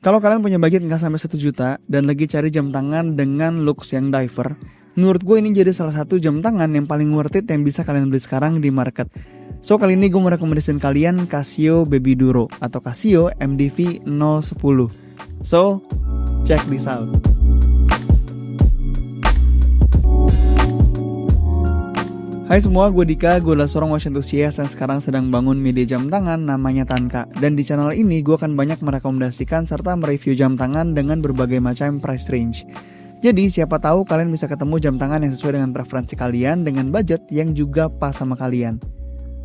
Kalau kalian punya budget nggak sampai 1 juta dan lagi cari jam tangan dengan looks yang diver, menurut gue ini jadi salah satu jam tangan yang paling worth it yang bisa kalian beli sekarang di market. So kali ini gue mau rekomendasiin kalian Casio Baby Duro atau Casio MDV 010. So, check this out. Hai semua, gue Dika, gue adalah seorang watch enthusiast yang sekarang sedang bangun media jam tangan namanya Tanka. Dan di channel ini gue akan banyak merekomendasikan serta mereview jam tangan dengan berbagai macam price range. Jadi siapa tahu kalian bisa ketemu jam tangan yang sesuai dengan preferensi kalian dengan budget yang juga pas sama kalian.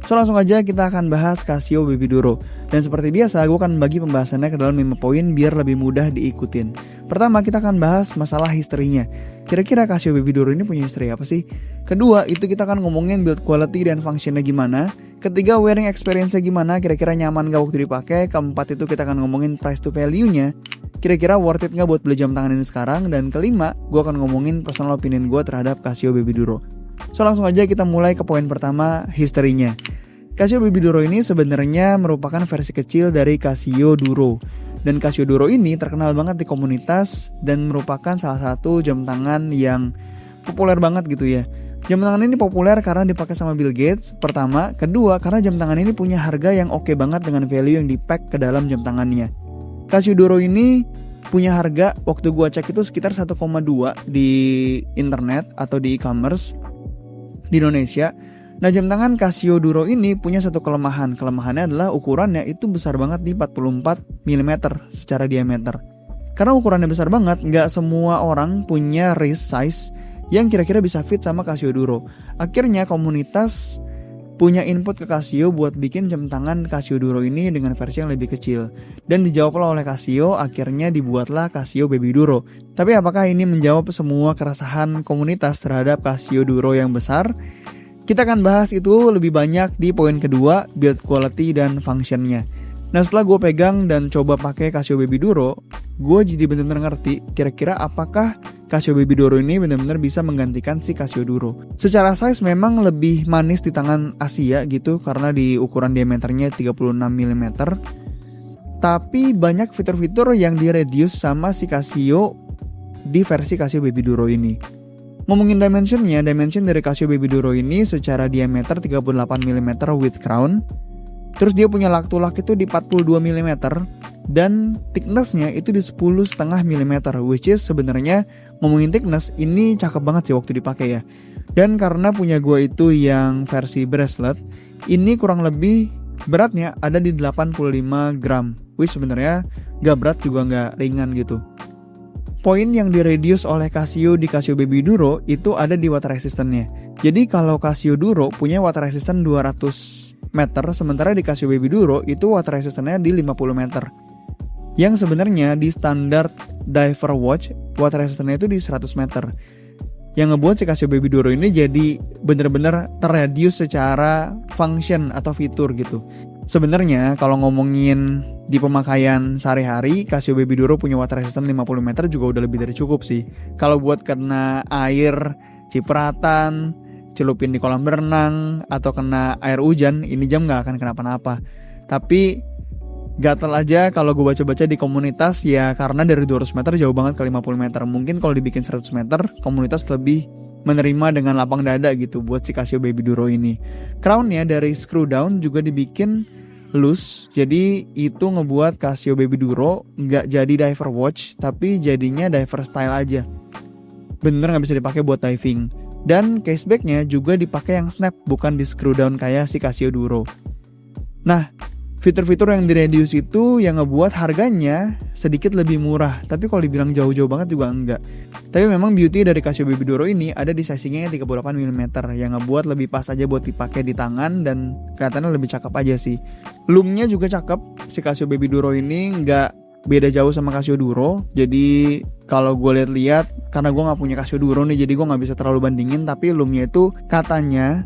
So langsung aja kita akan bahas Casio Baby Duro. Dan seperti biasa gue akan bagi pembahasannya ke dalam 5 poin biar lebih mudah diikutin. Pertama kita akan bahas masalah historinya. Kira-kira Casio Baby Duro ini punya history apa sih? Kedua itu kita akan ngomongin build quality dan functionnya gimana. Ketiga wearing experience-nya gimana, kira-kira nyaman gak waktu dipakai. Keempat itu kita akan ngomongin price to value-nya. Kira-kira worth it gak buat beli jam tangan ini sekarang. Dan kelima gue akan ngomongin personal opinion gue terhadap Casio Baby Duro. So langsung aja kita mulai ke poin pertama, historinya. Casio Baby Duro ini sebenarnya merupakan versi kecil dari Casio Duro. Dan Casio Duro ini terkenal banget di komunitas dan merupakan salah satu jam tangan yang populer banget gitu ya. Jam tangan ini populer karena dipakai sama Bill Gates, pertama. Kedua, karena jam tangan ini punya harga yang oke banget dengan value yang di-pack ke dalam jam tangannya. Casio Duro ini punya harga, waktu gua cek itu sekitar 1,2 di internet atau di e-commerce di Indonesia. Nah jam tangan Casio Duro ini punya satu kelemahan. Kelemahannya adalah ukurannya itu besar banget di 44 mm secara diameter. Karena ukurannya besar banget, nggak semua orang punya wrist size yang kira-kira bisa fit sama Casio Duro. Akhirnya komunitas punya input ke Casio buat bikin jam tangan Casio Duro ini dengan versi yang lebih kecil. Dan dijawablah oleh Casio, akhirnya dibuatlah Casio Baby Duro. Tapi apakah ini menjawab semua keresahan komunitas terhadap Casio Duro yang besar? Kita akan bahas itu lebih banyak di poin kedua, build quality dan functionnya. Nah setelah gue pegang dan coba pakai Casio Baby Duro, gue jadi benar-benar ngerti kira-kira apakah Casio Baby Duro ini benar-benar bisa menggantikan si Casio Duro. Secara size memang lebih manis di tangan Asia gitu karena di ukuran diameternya 36 mm. Tapi banyak fitur-fitur yang di-reduce sama si Casio di versi Casio Baby Duro ini. Ngomongin dimensionnya, dimension dari Casio Baby Duro ini secara diameter 38 mm with crown. Terus dia punya lak-to-lak itu di 42 mm dan thicknessnya itu di 10,5 mm, which is sebenarnya ngomongin thickness ini cakep banget sih waktu dipakai ya. Dan karena punya gue itu yang versi bracelet, ini kurang lebih beratnya ada di 85 gram, which sebenarnya gak berat juga gak ringan gitu. Poin yang di-reduce oleh Casio di Casio Baby Duro itu ada di water resistance-nya. Jadi kalau Casio Duro punya water resistance 200 meter, sementara di Casio Baby Duro itu water resistance-nya di 50 meter. Yang sebenarnya di standar diver watch, water resistance-nya itu di 100 meter. Yang ngebuat si Casio Baby Duro ini jadi bener-bener terreduce secara function atau fitur gitu. Sebenarnya kalau ngomongin di pemakaian sehari-hari, Casio Baby Duro punya water resistance 50 meter juga udah lebih dari cukup sih. Kalau buat kena air, cipratan, celupin di kolam berenang, atau kena air hujan, ini jam gak akan kenapa-napa. Tapi gatel aja kalau gue baca-baca di komunitas ya karena dari 200 meter jauh banget ke 50 meter. Mungkin kalau dibikin 100 meter, komunitas lebih menerima dengan lapang dada gitu buat si Casio Baby Duro ini. Crownnya dari screw down juga dibikin loose, jadi itu ngebuat Casio Baby Duro nggak jadi diver watch, tapi jadinya diver style aja. Bener nggak bisa dipakai buat diving. Dan casebacknya juga dipakai yang snap, bukan di screw down kayak si Casio Duro. Nah, fitur-fitur yang di-reduce itu yang ngebuat harganya sedikit lebih murah. Tapi kalau dibilang jauh-jauh banget juga enggak. Tapi memang beauty dari Casio Baby Duro ini ada di sizingnya 38 mm yang ngebuat lebih pas aja buat dipakai di tangan dan kelihatannya lebih cakep aja sih. Loomnya juga cakep. Si Casio Baby Duro ini nggak beda jauh sama Casio Duro. Jadi kalau gue lihat-lihat, karena gue nggak punya Casio Duro nih, jadi gue nggak bisa terlalu bandingin. Tapi loomnya itu katanya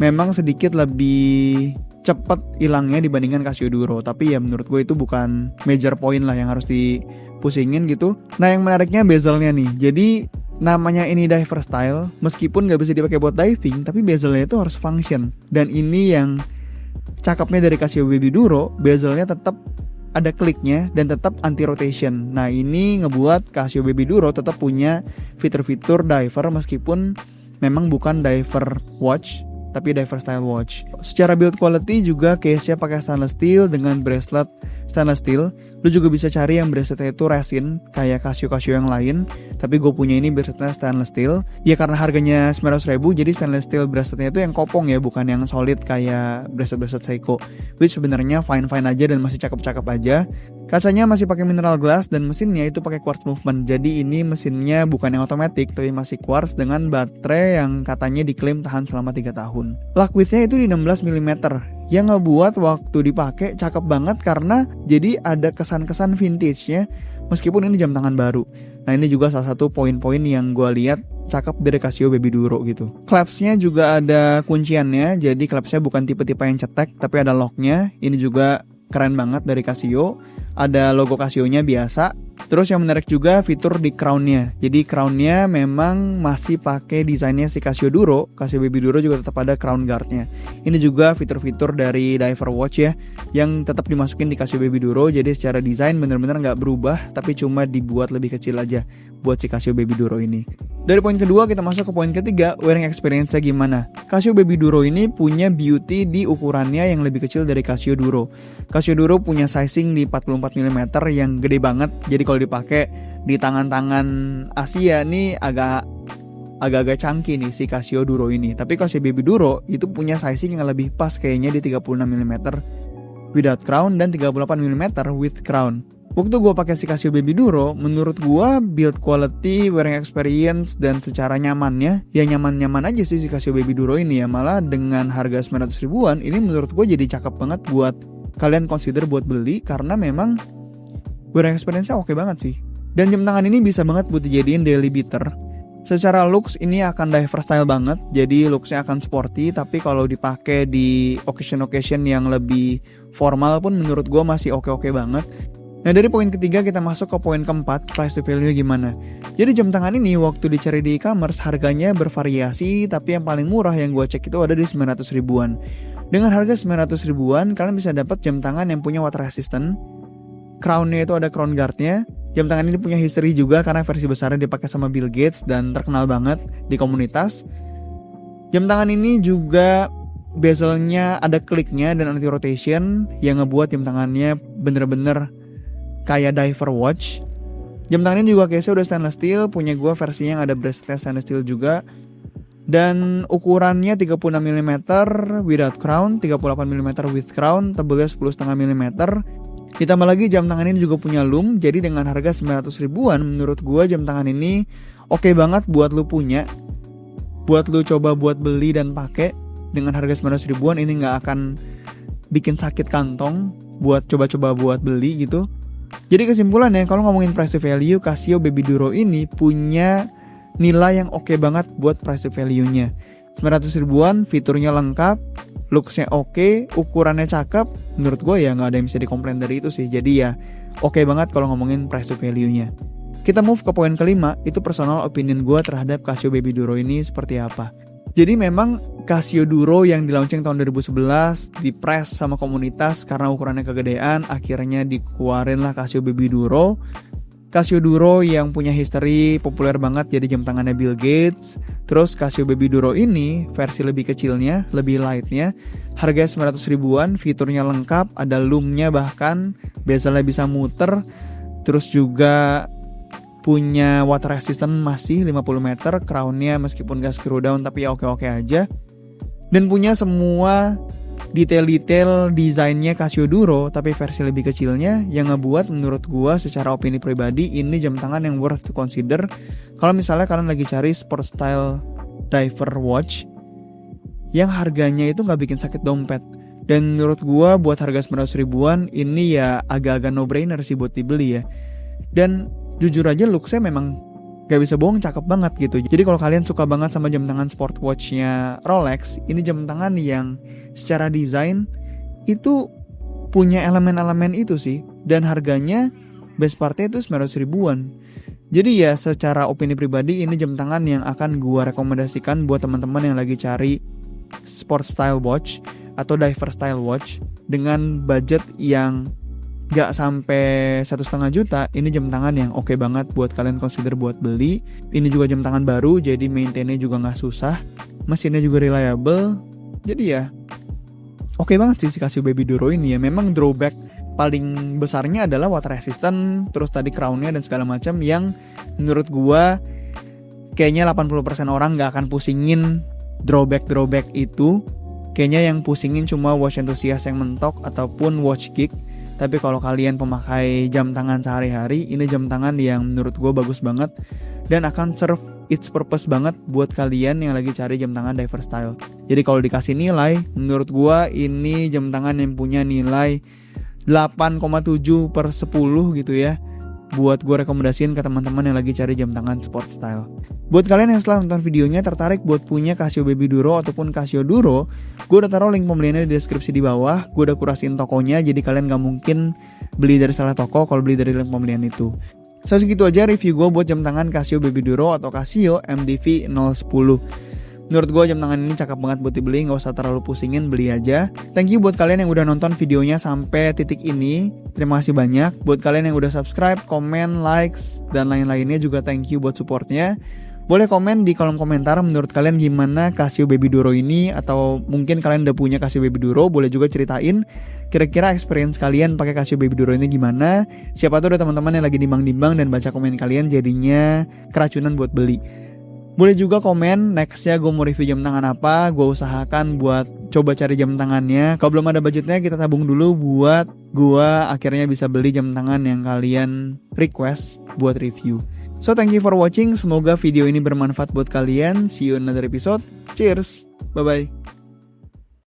memang sedikit lebih cepet hilangnya dibandingkan Casio Duro. Tapi ya menurut gue itu bukan major point lah yang harus dipusingin gitu. Nah yang menariknya bezelnya nih. Jadi namanya ini diver style, meskipun gak bisa dipakai buat diving, tapi bezelnya itu harus function. Dan ini yang cakepnya dari Casio Baby Duro, bezelnya tetap ada kliknya dan tetap anti rotation. Nah, ini ngebuat Casio Baby Duro tetap punya fitur-fitur diver meskipun memang bukan diver watch, tapi diver style watch. Secara build quality juga case-nya pakai stainless steel dengan bracelet stainless steel. Lu juga bisa cari yang braceletnya itu resin kayak Casio yang lain, tapi gue punya ini braceletnya stainless steel. Ya karena harganya 900.000, jadi stainless steel braceletnya itu yang kopong ya, bukan yang solid kayak bracelet Seiko, which sebenarnya fine aja dan masih cakep-cakep aja. Kacanya masih pakai mineral glass dan mesinnya itu pakai quartz movement. Jadi ini mesinnya bukan yang otomatis tapi masih quartz dengan baterai yang katanya diklaim tahan selama 3 tahun. Lock width-nya itu di 16 mm. Yang ngebuat waktu dipakai cakep banget karena jadi ada kesan-kesan vintage-nya meskipun ini jam tangan baru. Nah, ini juga salah satu poin-poin yang gue lihat cakep dari Casio Baby Duro gitu. Clasp-nya juga ada kunciannya, jadi clasp-nya bukan tipe-tipe yang cetek tapi ada lock-nya. Ini juga keren banget dari Casio. Ada logo Casio-nya biasa. Terus yang menarik juga fitur di crown-nya. Jadi crown-nya memang masih pakai desainnya si Casio Duro. Casio Baby Duro juga tetap ada crown guard-nya. Ini juga fitur-fitur dari diver watch ya, yang tetap dimasukin di Casio Baby Duro. Jadi secara desain bener-bener nggak berubah, tapi cuma dibuat lebih kecil aja buat si Casio Baby Duro ini. Dari poin kedua kita masuk ke poin ketiga, wearing experience-nya gimana. Casio Baby Duro ini punya beauty di ukurannya yang lebih kecil dari Casio Duro. Casio Duro punya sizing di 44 mm yang gede banget. Jadi kalau dipakai di tangan-tangan Asia nih agak-agak chunky nih si Casio Duro ini. Tapi Casio Baby Duro itu punya sizing yang lebih pas kayaknya di 36 mm without crown dan 38 mm with crown. Waktu gue pakai si Casio Baby Duro, menurut gue build quality, wearing experience, dan secara nyamannya, ya nyaman-nyaman aja sih si Casio Baby Duro ini ya. Malah dengan harga 900 ribuan, ini menurut gue jadi cakep banget buat kalian consider buat beli, karena memang wearing experience-nya oke banget sih. Dan jam tangan ini bisa banget buat dijadiin daily beater. Secara looks ini akan diver style banget, jadi looksnya akan sporty, tapi kalau dipakai di occasion-occasion yang lebih formal pun menurut gue masih oke-oke banget. Nah, dari poin ketiga kita masuk ke poin keempat, price to value gimana. Jadi jam tangan ini waktu dicari di e-commerce harganya bervariasi, tapi yang paling murah yang gue cek itu ada di 900 ribuan. Dengan harga 900 ribuan kalian bisa dapat jam tangan yang punya water resistant. Crown-nya itu ada crown guard-nya. Jam tangan ini punya history juga karena versi besarnya dipakai sama Bill Gates dan terkenal banget di komunitas. Jam tangan ini juga bezelnya ada kliknya dan anti rotation yang ngebuat jam tangannya bener-bener kayak diver watch. Jam tangan ini juga case-nya udah stainless steel, punya gue versinya yang ada bracelet stainless steel juga. Dan ukurannya 36 mm without crown, 38 mm with crown, tebelnya 10,5 mm. Ditambah lagi jam tangan ini juga punya loom, jadi dengan harga 900 ribuan menurut gue jam tangan ini oke banget buat lu punya. Buat lu coba buat beli dan pakai. Dengan harga 900 ribuan ini gak akan bikin sakit kantong buat coba-coba buat beli gitu. Jadi kesimpulannya, kalau ngomongin price to value, Casio Baby Duro ini punya nilai yang oke banget buat price to value-nya. 900 ribuan, fiturnya lengkap, looks-nya oke, ukurannya cakep. Menurut gue ya nggak ada yang bisa dikomplain dari itu sih. Jadi ya oke banget kalau ngomongin price to value-nya. Kita move ke poin kelima, itu personal opinion gue terhadap Casio Baby Duro ini seperti apa. Jadi memang Casio Duro yang di launching tahun 2011 di-press sama komunitas karena ukurannya kegedean, akhirnya dikeluarin lah Casio Baby Duro. Casio Duro yang punya history populer banget jadi jam tangannya Bill Gates. Terus Casio Baby Duro ini versi lebih kecilnya, lebih lightnya, harganya 900 ribuan, fiturnya lengkap, ada loom-nya bahkan, bezelnya bisa muter, terus juga punya water resistant masih 50 meter, crown-nya meskipun gak screw down tapi ya oke-oke aja. Dan punya semua detail-detail desainnya Casio Duro tapi versi lebih kecilnya yang ngebuat menurut gua secara opini pribadi ini jam tangan yang worth to consider kalau misalnya kalian lagi cari sport style diver watch yang harganya itu gak bikin sakit dompet. Dan menurut gua buat harga 900 ribuan ini ya agak-agak no-brainer sih buat dibeli ya. Dan jujur aja looksnya memang gak bisa bohong cakep banget gitu. Jadi kalau kalian suka banget sama jam tangan sport watchnya Rolex, ini jam tangan yang secara desain itu punya elemen-elemen itu sih. Dan harganya best partnya itu 900 ribuan. Jadi ya secara opini pribadi ini jam tangan yang akan gua rekomendasikan buat teman-teman yang lagi cari sport style watch atau diver style watch dengan budget yang nggak sampai 1,5 juta, ini jam tangan yang oke banget buat kalian consider buat beli. Ini juga jam tangan baru, jadi maintainnya juga nggak susah, mesinnya juga reliable, jadi ya oke banget sih si Casio Baby Duro ini ya. Memang drawback paling besarnya adalah water resistant, terus tadi crownnya dan segala macam yang menurut gua kayaknya 80% orang nggak akan pusingin drawback itu. Kayaknya yang pusingin cuma watch enthusiast yang mentok ataupun watch geek. Tapi kalau kalian pemakai jam tangan sehari-hari, ini jam tangan yang menurut gue bagus banget dan akan serve its purpose banget buat kalian yang lagi cari jam tangan diver style. Jadi kalau dikasih nilai, menurut gue ini jam tangan yang punya nilai 8,7/10 gitu ya. Buat gue rekomendasiin ke teman-teman yang lagi cari jam tangan sport style. Buat kalian yang setelah nonton videonya tertarik buat punya Casio Baby Duro ataupun Casio Duro, gue udah taruh link pembeliannya di deskripsi di bawah. Gue udah kurasiin tokonya, jadi kalian gak mungkin beli dari salah toko kalau beli dari link pembelian itu. So segitu aja review gue buat jam tangan Casio Baby Duro atau Casio MDV 010. Menurut gue jam tangan ini cakep banget buat dibeli, gak usah terlalu pusingin, beli aja. Thank you buat kalian yang udah nonton videonya sampai titik ini. Terima kasih banyak. Buat kalian yang udah subscribe, komen, likes, dan lain-lainnya juga thank you buat supportnya. Boleh komen di kolom komentar menurut kalian gimana Casio Baby Duro ini, atau mungkin kalian udah punya Casio Baby Duro, boleh juga ceritain kira-kira experience kalian pakai Casio Baby Duro ini gimana. Siapa tuh ada teman-teman yang lagi nimbang-nimbang dan baca komen kalian jadinya keracunan buat beli. Boleh juga komen nextnya gue mau review jam tangan apa, gue usahakan buat coba cari jam tangannya. Kalau belum ada budgetnya kita tabung dulu buat gue akhirnya bisa beli jam tangan yang kalian request buat review. So thank you for watching, semoga video ini bermanfaat buat kalian. See you in another episode, cheers, bye bye.